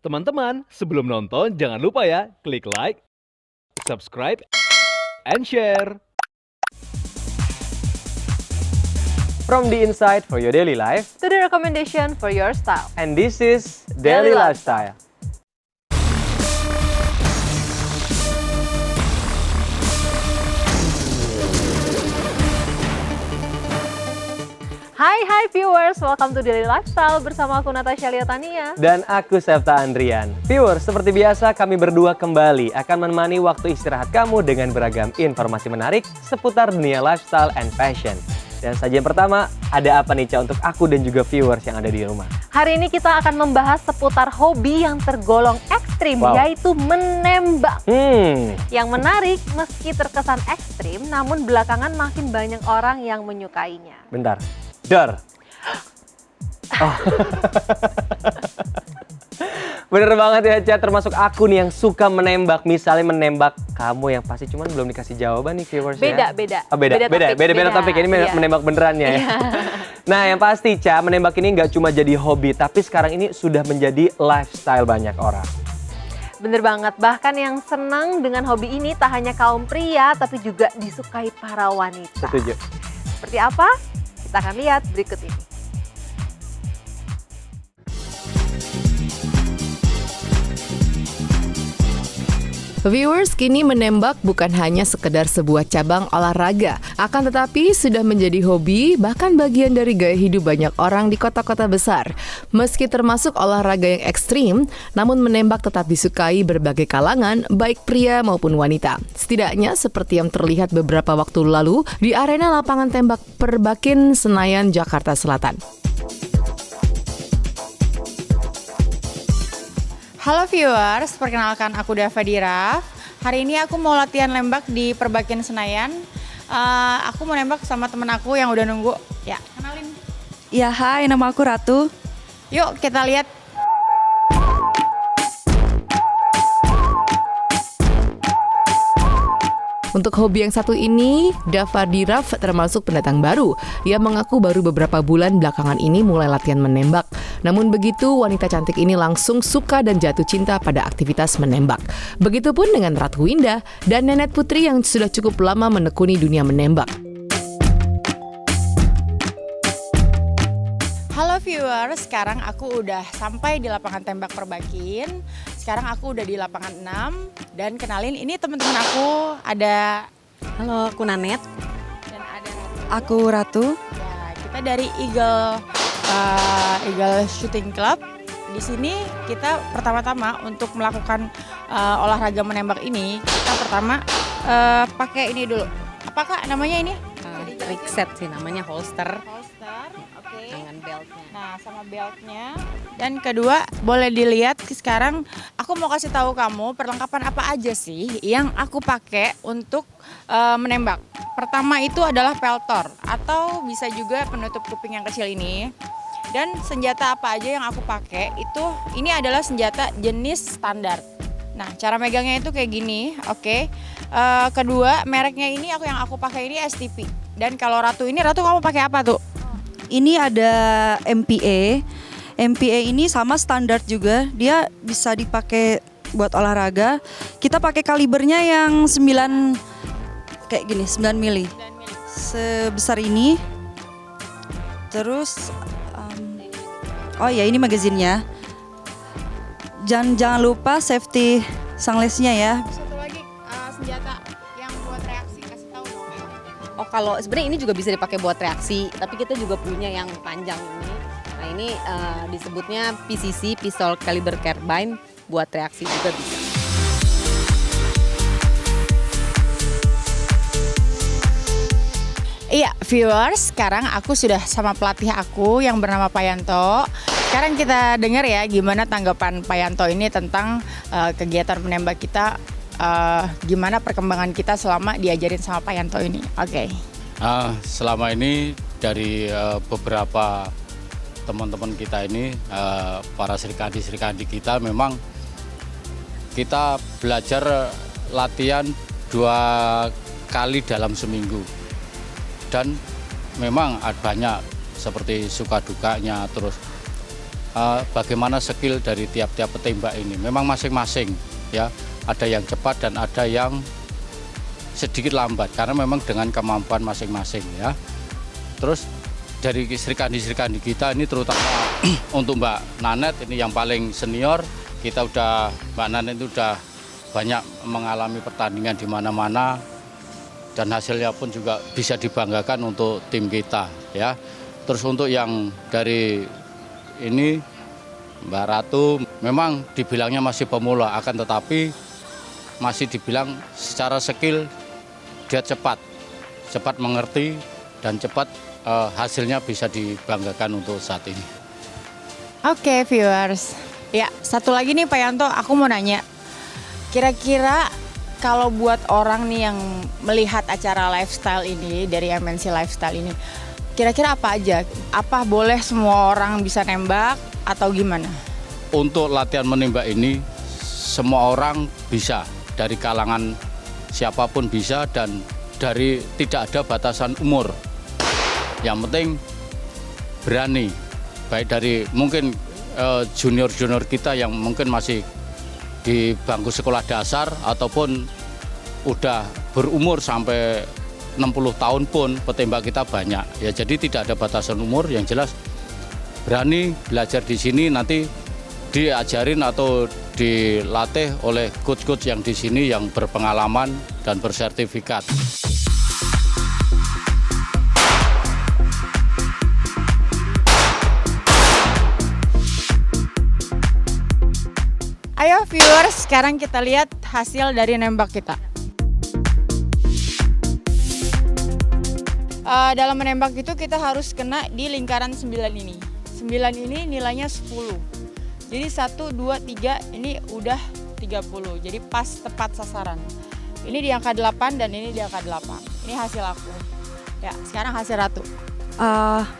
Teman-teman, sebelum nonton jangan lupa ya, klik like, subscribe, and share. From the inside for your daily life, To the recommendation for your style. and this is Daily Daily Lifestyle. Lifestyle. Hai viewers, welcome to Daily Lifestyle bersama aku Natasha Liatania. Dan aku Septa Andrian. Viewers, seperti biasa kami berdua kembali akan menemani waktu istirahat kamu dengan beragam informasi menarik seputar dunia lifestyle and fashion. Dan sajian pertama, ada apa nih Ca untuk aku dan juga viewers yang ada di rumah? Hari ini kita akan membahas seputar hobi yang tergolong ekstrim, Wow. yaitu menembak. Hmm, Yang menarik, meski terkesan ekstrim, namun belakangan makin banyak orang yang menyukainya. bentar. Dar. Oh. Bener banget ya Ca, termasuk aku nih yang suka menembak. Misalnya menembak kamu yang pasti cuman belum dikasih jawaban nih viewers ya. Beda. Oh, beda topik. Ini Iya. menembak beneran ya. Nah, yang pasti Ca, menembak ini nggak cuma jadi hobi, tapi sekarang ini sudah menjadi lifestyle banyak orang. Bener banget, bahkan yang senang dengan hobi ini tak hanya kaum pria, tapi juga disukai para wanita. Setuju. Seperti apa? Kita akan lihat berikut ini. Viewers, kini menembak bukan hanya sekedar sebuah cabang olahraga, akan tetapi sudah menjadi hobi, bahkan bagian dari gaya hidup banyak orang di kota-kota besar. Meski termasuk olahraga yang ekstrim, namun menembak tetap disukai berbagai kalangan, baik pria maupun wanita. Setidaknya seperti yang terlihat beberapa waktu lalu di arena lapangan tembak Perbakin, Senayan, Jakarta Selatan. Halo viewers, perkenalkan aku Dava Dira. Hari ini aku mau latihan nembak di Perbakin Senayan. Aku mau nembak sama temen aku yang udah nunggu. Ya, kenalin. Ya, hai, nama aku Ratu. Yuk kita lihat. Untuk hobi yang satu ini, Dava Diraf termasuk pendatang baru. Ia mengaku baru beberapa bulan belakangan ini mulai latihan menembak. Namun begitu, wanita cantik ini langsung suka dan jatuh cinta pada aktivitas menembak. Begitupun dengan Ratu Winda dan Nenet Putri yang sudah cukup lama menekuni dunia menembak. Halo viewers, sekarang aku udah sampai di lapangan tembak Perbakin. Sekarang aku udah di lapangan 6 dan kenalin ini teman-teman aku, ada Halo, aku Nanet. dan ada Aku Ratu. ya, kita dari Eagle Shooting Club. Di sini kita pertama-tama untuk melakukan olahraga menembak ini, kita pertama pakai ini dulu. Apakah namanya ini? Trick set sih namanya, holster Holster, oke. dengan beltnya. Nah, sama beltnya. Dan kedua, boleh dilihat sekarang aku mau kasih tahu kamu perlengkapan apa aja sih yang aku pakai untuk menembak. Pertama itu adalah peltor atau bisa juga penutup kuping yang kecil ini. Dan senjata apa aja yang aku pakai itu ini adalah senjata jenis standar. Nah, cara megangnya itu kayak gini, oke. Kedua, mereknya ini yang aku pakai ini STP. Dan kalau Ratu kamu pakai apa tuh? Ini ada MPA. MPA ini sama standar juga. Dia bisa dipakai buat olahraga. Kita pakai kalibernya yang 9 kayak gini, 9 mili. Sebesar ini. Terus oh ya, ini magazinnya. Jangan lupa safety sungless-nya ya. Satu lagi senjata yang buat reaksi, kasih tahu dong. Oh, kalau sebenarnya ini juga bisa dipakai buat reaksi, tapi kita juga punya yang panjang ini. Nah, ini disebutnya PCC, pistol caliber carbine, buat reaksi juga bisa. Iya, viewers, sekarang aku sudah sama pelatih aku yang bernama Pak Yanto. Sekarang kita dengar ya gimana tanggapan Pak Yanto ini tentang kegiatan menembak kita, gimana perkembangan kita selama diajarin sama Pak Yanto ini. Oke. Selama ini dari beberapa teman-teman kita ini, para serikandi kita, memang kita belajar latihan 2 kali dalam seminggu. Dan memang banyak seperti suka dukanya, terus bagaimana skill dari tiap-tiap petembak ini. Memang masing-masing ya, ada yang cepat dan ada yang sedikit lambat karena memang dengan kemampuan masing-masing ya. Terus dari Sri Kandi kita ini terutama untuk Mbak Nanet ini yang paling senior, Mbak Nanet itu udah banyak mengalami pertandingan di mana-mana dan hasilnya pun juga bisa dibanggakan untuk tim kita ya. Terus untuk yang dari ini Mbak Ratu memang dibilangnya masih pemula, akan tetapi masih dibilang secara skill dia cepat mengerti dan cepat hasilnya bisa dibanggakan untuk saat ini. Oke, viewers. Ya, satu lagi nih Pak Yanto, aku mau nanya. Kira-kira kalau buat orang nih yang melihat acara lifestyle ini dari MNC Lifestyle ini, kira-kira apa aja? Apa boleh semua orang bisa nembak atau gimana? Untuk latihan menembak ini semua orang bisa, dari kalangan siapapun bisa dan dari tidak ada batasan umur. Yang penting berani, baik dari mungkin junior-junior kita yang mungkin masih di bangku sekolah dasar ataupun udah berumur sampai 60 tahun pun petembak kita banyak. Ya jadi tidak ada batasan umur, yang jelas berani belajar di sini, nanti diajarin atau dilatih oleh coach-coach yang di sini yang berpengalaman dan bersertifikat. Ayo viewers, sekarang kita lihat hasil dari nembak kita. Dalam menembak itu kita harus kena di lingkaran 9 ini. 9 ini nilainya 10. Jadi 1, 2, 3 ini udah 30. Jadi pas tepat sasaran. Ini di angka 8 dan ini di angka 8. Ini hasil aku. Ya, sekarang hasil Ratu.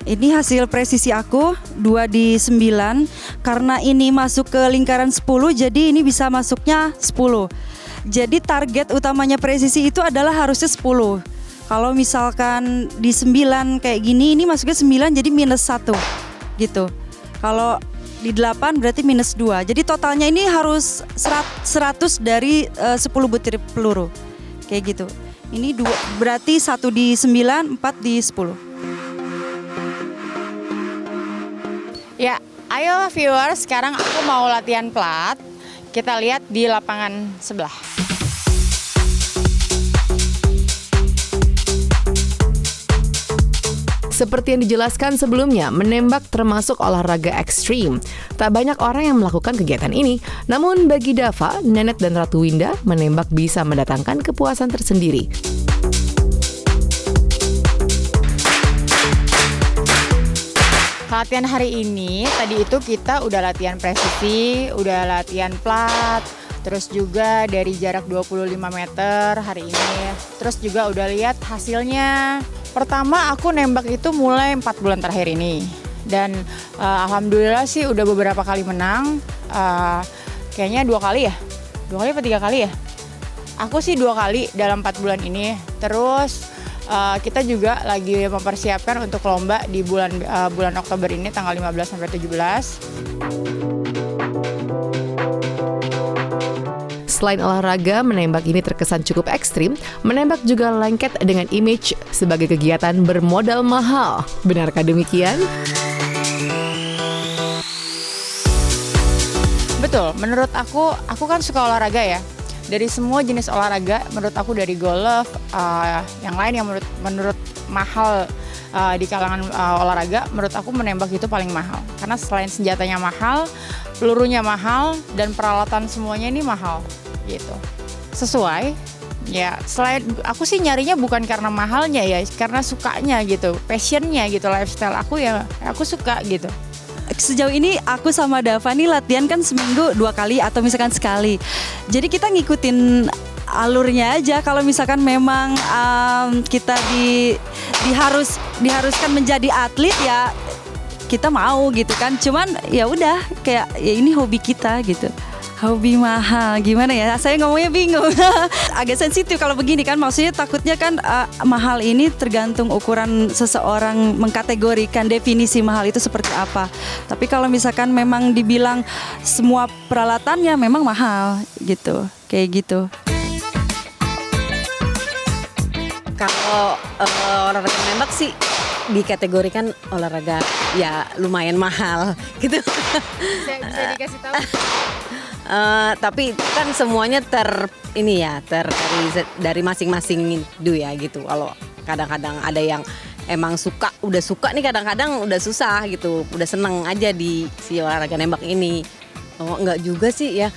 Ini hasil presisi aku 2 di 9. Karena ini masuk ke lingkaran 10, jadi ini bisa masuknya 10. Jadi target utamanya presisi itu adalah harusnya 10. Kalau misalkan di 9 kayak gini, ini masuknya 9 jadi minus 1 gitu. Kalau di 8 berarti minus 2. Jadi totalnya ini harus 100 dari 10 butir peluru. Kayak gitu. Ini berarti 1 di 9, 4 di 10. Ya, ayo viewers, sekarang aku mau latihan plat. Kita lihat di lapangan sebelah. Seperti yang dijelaskan sebelumnya, menembak termasuk olahraga ekstrim. Tak banyak orang yang melakukan kegiatan ini. Namun bagi Dava, Nenet dan Ratu Winda, menembak bisa mendatangkan kepuasan tersendiri. Latihan hari ini, tadi itu kita udah latihan presisi, udah latihan plat, terus juga dari jarak 25 meter hari ini. Terus juga udah lihat hasilnya. Pertama aku nembak itu mulai 4 bulan terakhir ini. Dan alhamdulillah sih udah beberapa kali menang. Kayaknya 2 kali ya? 2 kali apa 3 kali ya? Aku sih 2 kali dalam 4 bulan ini. Terus kita juga lagi mempersiapkan untuk lomba di bulan Oktober ini tanggal 15 sampai 17. Selain olahraga, menembak ini terkesan cukup ekstrim. Menembak juga lengket dengan image sebagai kegiatan bermodal mahal. Benarkah demikian? Betul, menurut aku kan suka olahraga ya. Dari semua jenis olahraga, menurut aku dari golf, yang lain yang menurut mahal di kalangan olahraga, menurut aku menembak itu paling mahal. Karena selain senjatanya mahal, pelurunya mahal, dan peralatan semuanya ini mahal gitu. Sesuai, ya selain aku sih nyarinya bukan karena mahalnya ya, karena sukanya gitu, passionnya gitu, lifestyle aku ya aku suka gitu. Sejauh ini aku sama Dava nih latihan kan seminggu 2 kali atau misalkan sekali. Jadi kita ngikutin alurnya aja. Kalau misalkan memang kita diharuskan menjadi atlet ya kita mau gitu kan. Cuman ya udah kayak ya ini hobi kita gitu. Hobi mahal, gimana ya? Saya ngomongnya bingung. Agak sensitif kalau begini kan, maksudnya takutnya kan mahal ini tergantung ukuran seseorang mengkategorikan definisi mahal itu seperti apa. Tapi kalau misalkan memang dibilang semua peralatannya memang mahal gitu, kayak gitu. Kalau olahraga menembak sih dikategorikan olahraga ya lumayan mahal gitu. Bisa dikasih tahu? Tapi kan semuanya dari masing-masing itu ya gitu. Kalau kadang-kadang ada yang emang udah suka nih, kadang-kadang udah susah gitu, udah seneng aja di si olahraga nembak ini. Oh enggak juga sih ya.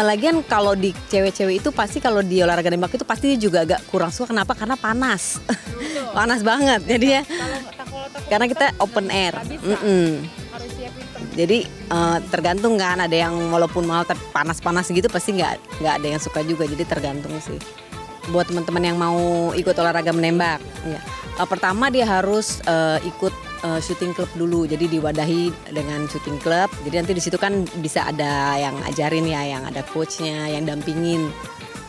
Lagian kalau di cewek-cewek itu pasti kalau di olahraga nembak itu pasti juga agak kurang suka. Kenapa? Karena panas. Panas banget jadi ya. Karena kita open air. Jadi tergantung kan, ada yang walaupun mahal tapi panas-panas gitu pasti nggak ada yang suka juga. Jadi tergantung sih. Buat teman-teman yang mau ikut olahraga menembak, ya. Pertama dia harus ikut shooting club dulu. Jadi diwadahi dengan shooting club. Jadi nanti di situ kan bisa ada yang ajarin ya, yang ada coachnya, yang dampingin.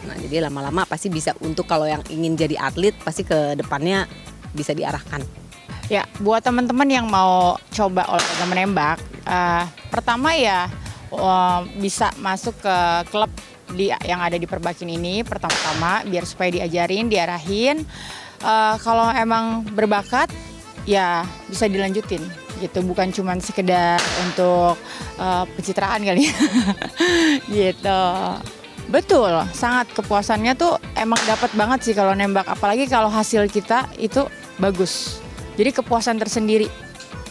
Nah jadi lama-lama pasti bisa, untuk kalau yang ingin jadi atlet pasti ke depannya bisa diarahkan. Ya, buat teman-teman yang mau coba olahraga menembak, pertama ya bisa masuk ke klub yang ada di Perbakin ini pertama-tama, biar supaya diajarin, diarahin. Kalau emang berbakat, ya bisa dilanjutin gitu, bukan cuma sekedar untuk pencitraan kali ya. Gitu. Betul, sangat kepuasannya tuh emang dapat banget sih kalau nembak, apalagi kalau hasil kita itu bagus. Jadi kepuasan tersendiri.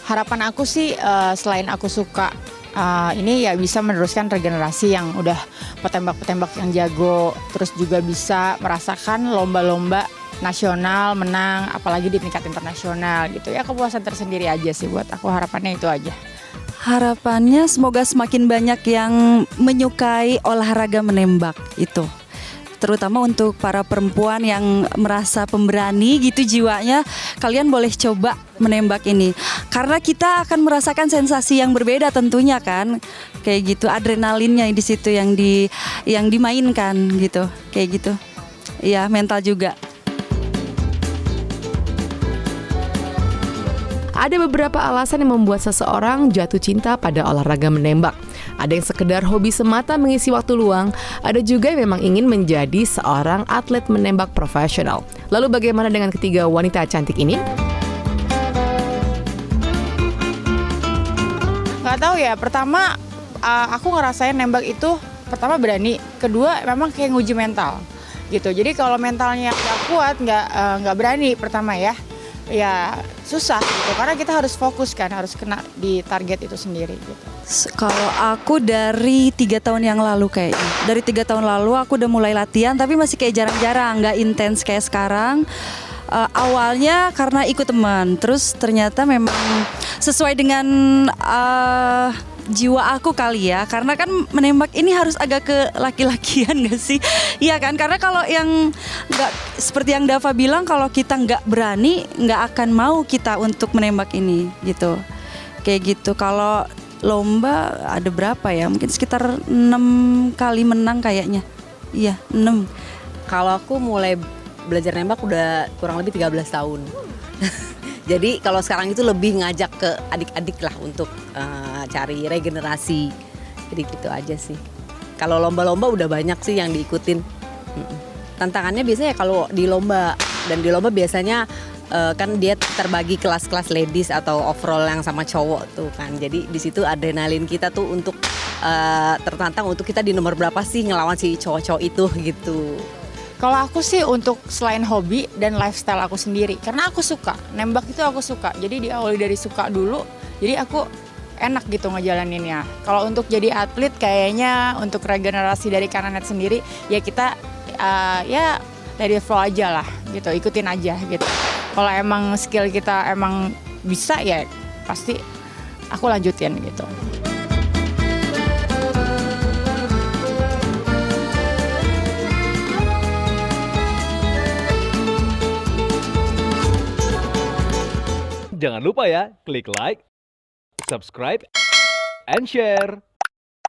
Harapan aku sih selain aku suka ini ya bisa meneruskan regenerasi yang udah petembak-petembak yang jago, terus juga bisa merasakan lomba-lomba nasional menang, apalagi di tingkat internasional gitu ya. Kepuasan tersendiri aja sih buat aku, harapannya itu aja. Harapannya semoga semakin banyak yang menyukai olahraga menembak itu. Terutama untuk para perempuan yang merasa pemberani gitu jiwanya, kalian boleh coba menembak ini. Karena kita akan merasakan sensasi yang berbeda tentunya kan. Kayak gitu, adrenalinnya di situ yang dimainkan gitu. Kayak gitu. Iya, mental juga. Ada beberapa alasan yang membuat seseorang jatuh cinta pada olahraga menembak. Ada yang sekedar hobi semata mengisi waktu luang, ada juga yang memang ingin menjadi seorang atlet menembak profesional. Lalu bagaimana dengan ketiga wanita cantik ini? Nggak tahu ya, pertama aku ngerasain nembak itu pertama berani, kedua memang kayak nguji mental gitu. Jadi kalau mentalnya nggak kuat, nggak berani pertama ya susah gitu, karena kita harus fokus kan, harus kena di target itu sendiri gitu. Kalau aku dari 3 tahun yang lalu kayaknya, dari 3 tahun lalu aku udah mulai latihan, tapi masih kayak jarang-jarang, nggak intens kayak sekarang. Awalnya karena ikut teman, terus ternyata memang sesuai dengan jiwa aku kali ya, karena kan menembak ini harus agak ke laki-lakian gak sih? Iya kan, karena kalau yang nggak seperti yang Dava bilang, kalau kita nggak berani, nggak akan mau kita untuk menembak ini gitu, kayak gitu. Kalau lomba ada berapa ya? Mungkin sekitar 6 kali menang kayaknya. Iya 6. Kalau aku mulai belajar nembak udah kurang lebih 13 tahun. Jadi kalau sekarang itu lebih ngajak ke adik-adik lah untuk cari regenerasi. Jadi gitu aja sih. Kalau lomba-lomba udah banyak sih yang diikutin. Tantangannya biasanya kalau di lomba, dan di lomba biasanya kan dia terbagi kelas-kelas ladies atau overall yang sama cowok tuh kan. Jadi di situ adrenalin kita tuh untuk tertantang untuk kita di nomor berapa sih ngelawan si cowok-cowok itu gitu. Kalau aku sih untuk selain hobi dan lifestyle aku sendiri, karena aku suka, nembak itu aku suka. Jadi diawali dari suka dulu, jadi aku enak gitu ngejalaninnya. Kalau untuk jadi atlet kayaknya untuk regenerasi dari kananet sendiri, ya kita ya dari flow aja lah gitu, ikutin aja gitu. Kalau emang skill kita emang bisa ya pasti aku lanjutin gitu. Jangan lupa ya, klik like, subscribe, and share.